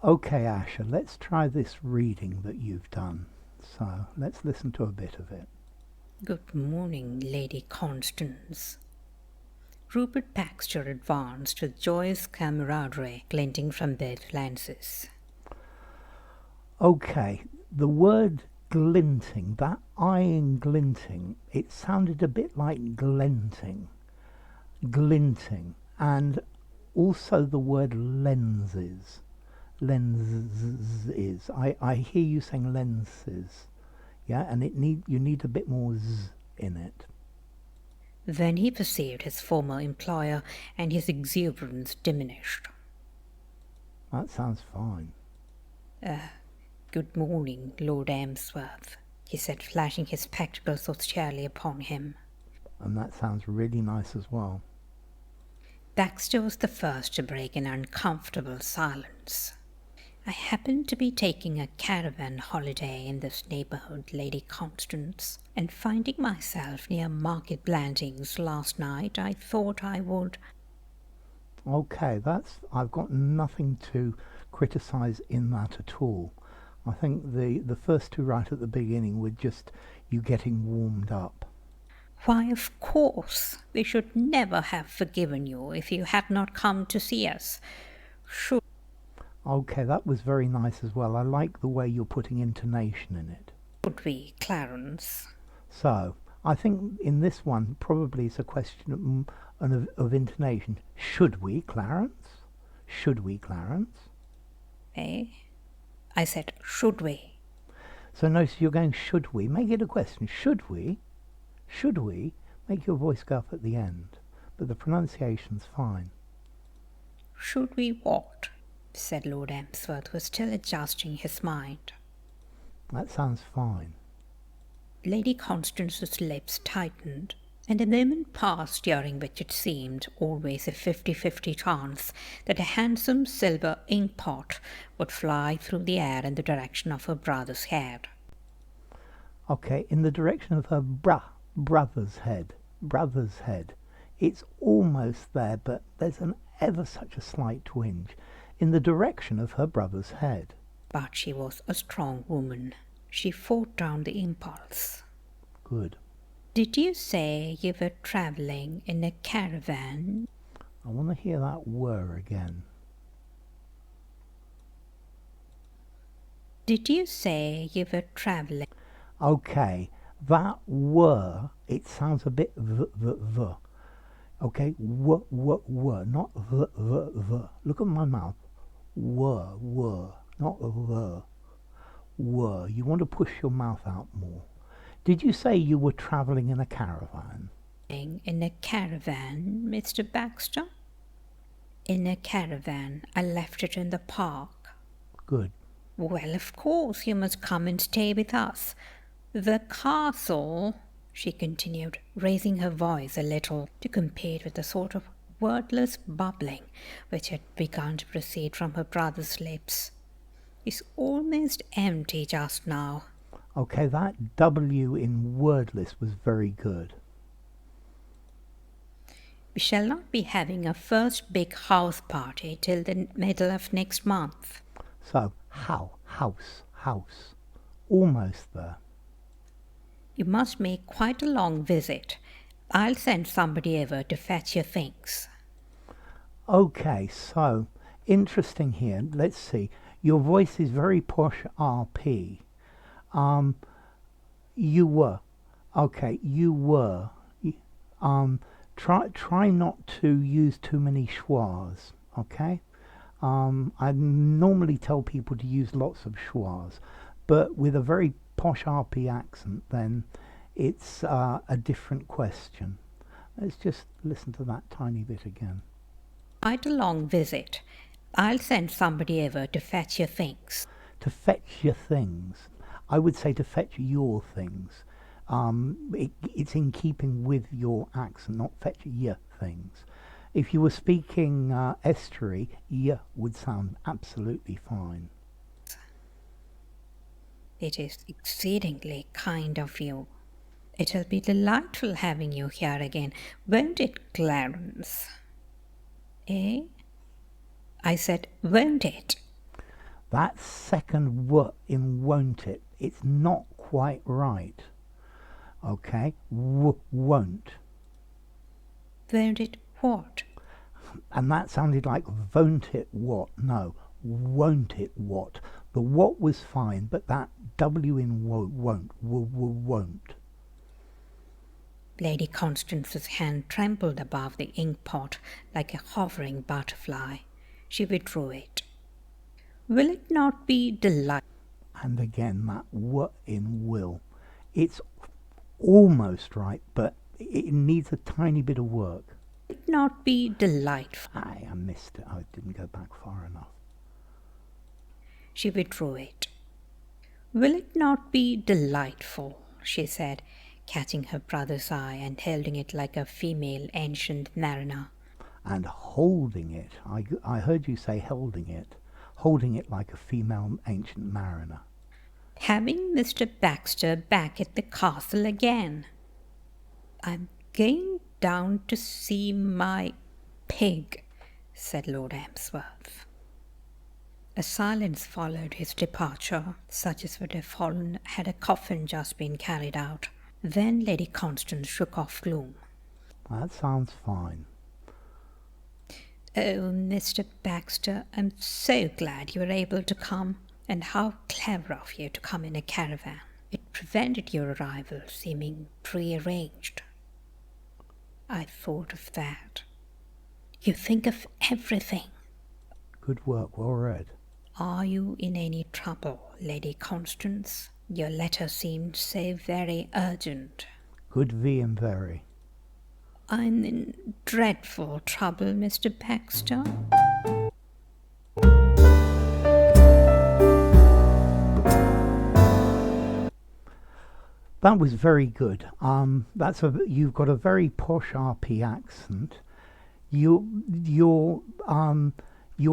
Okay, Asher, let's try this reading that you've done. So, let's listen to a bit of it. Good morning, Lady Constance. Rupert Baxter advanced with joyous camaraderie glinting from both lenses. Okay, the word glinting, that I in glinting, it sounded a bit like glinting, and also the word lenses. Lenses. I hear you saying lenses, yeah, and you need a bit more z in it. Then he perceived his former employer, and his exuberance diminished. That sounds fine. Good morning, Lord Emsworth, he said, flashing his spectacles austerely upon him. And that sounds really nice as well. Baxter was the first to break an uncomfortable silence. I happened to be taking a caravan holiday in this neighborhood, Lady Constance, and finding myself near Market Blandings last night, I thought I would... Okay, I've got nothing to criticize in that at all. I think the first two right at the beginning were just you getting warmed up. Why, of course, we should never have forgiven you if you had not come to see us. Should Okay, that was very nice as well. I like the way you're putting intonation in it. we, Clarence? So, I think in this one, probably it's a question of intonation. Should we, Clarence? Should we, Clarence? Eh? I said, should we? So notice you're going, should we? Make it a question. Should we? Should we? Make your voice go up at the end. But the pronunciation's fine. Should we what? Said Lord Emsworth, who was still adjusting his mind. That sounds fine. Lady Constance's lips tightened, and a moment passed during which it seemed always a 50-50 chance that a handsome silver ink pot would fly through the air in the direction of her brother's head. Okay, in the direction of her brother's head. Brother's head. It's almost there, but there's an ever such a slight twinge. In the direction of her brother's head. But she was a strong woman. She fought down the impulse. Good. Did you say you were travelling in a caravan? I want to hear that were again. Did you say you were travelling? Okay, that were, it sounds a bit the. Okay, were, not the. Look at my mouth. Were, not the. Were. You want to push your mouth out more. Did you say you were travelling in a caravan? In a caravan, Mr. Baxter? In a caravan. I left it in the park. Good. Well, of course, you must come and stay with us. The castle, she continued, raising her voice a little to compete with the sort of wordless bubbling which had begun to proceed from her brother's lips, is almost empty just now. Okay, that W in wordless was very good. We shall not be having a first big house party till the middle of next month. So, house. Almost there. You must make quite a long visit. I'll send somebody over to fetch your things. Okay, so, interesting here. Let's see. Your voice is very posh RP. You were. Okay, you were. Try not to use too many schwas, okay? I normally tell people to use lots of schwas, but with a very posh RP accent, then it's a different question. Let's just listen to that tiny bit again. Quite a long visit. I'll send somebody over to fetch your things. To fetch your things. I would say to fetch your things. It's in keeping with your accent, not fetch your things. If you were speaking estuary, y would sound absolutely fine. It is exceedingly kind of you. It'll be delightful having you here again, won't it, Clarence? Eh? I said, won't it? That second w in won't it, it's not quite right. Okay, won't. Won't it what? And that sounded like won't it what? No, won't it what? The what was fine, but that W in won't. Lady Constance's hand trembled above the ink pot like a hovering butterfly. She withdrew it. Will it not be delightful? And again, that w in will. It's almost right, but it needs a tiny bit of work. Will it not be delightful? I missed it. I didn't go back far enough. She withdrew it. Will it not be delightful? She said, catching her brother's eye and holding it like a female ancient mariner. And holding it. I heard you say holding it. Holding it like a female ancient mariner. Having Mr. Baxter back at the castle again. I'm going down to see my pig, said Lord Emsworth. A silence followed his departure, such as would have fallen had a coffin just been carried out. Then Lady Constance shook off gloom. That sounds fine. Oh, Mr. Baxter, I'm so glad you were able to come. And how clever of you to come in a caravan. It prevented your arrival seeming prearranged. I thought of that. You think of everything. Good work, well read. Are you in any trouble, Lady Constance? Your letter seemed so very urgent. Good V and very. I'm in dreadful trouble, Mr. Baxter. That was very good. You've got a very posh RP accent. Your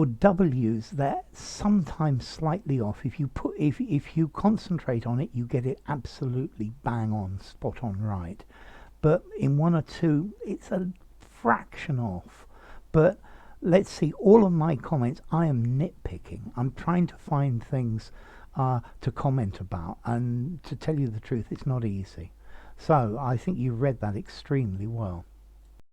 W's, they're sometimes slightly off. If you concentrate on it, you get it absolutely bang on, spot on right. But in one or two, it's a fraction off. But let's see, all of my comments, I am nitpicking. I'm trying to find things to comment about, and to tell you the truth, it's not easy. So I think you read that extremely well.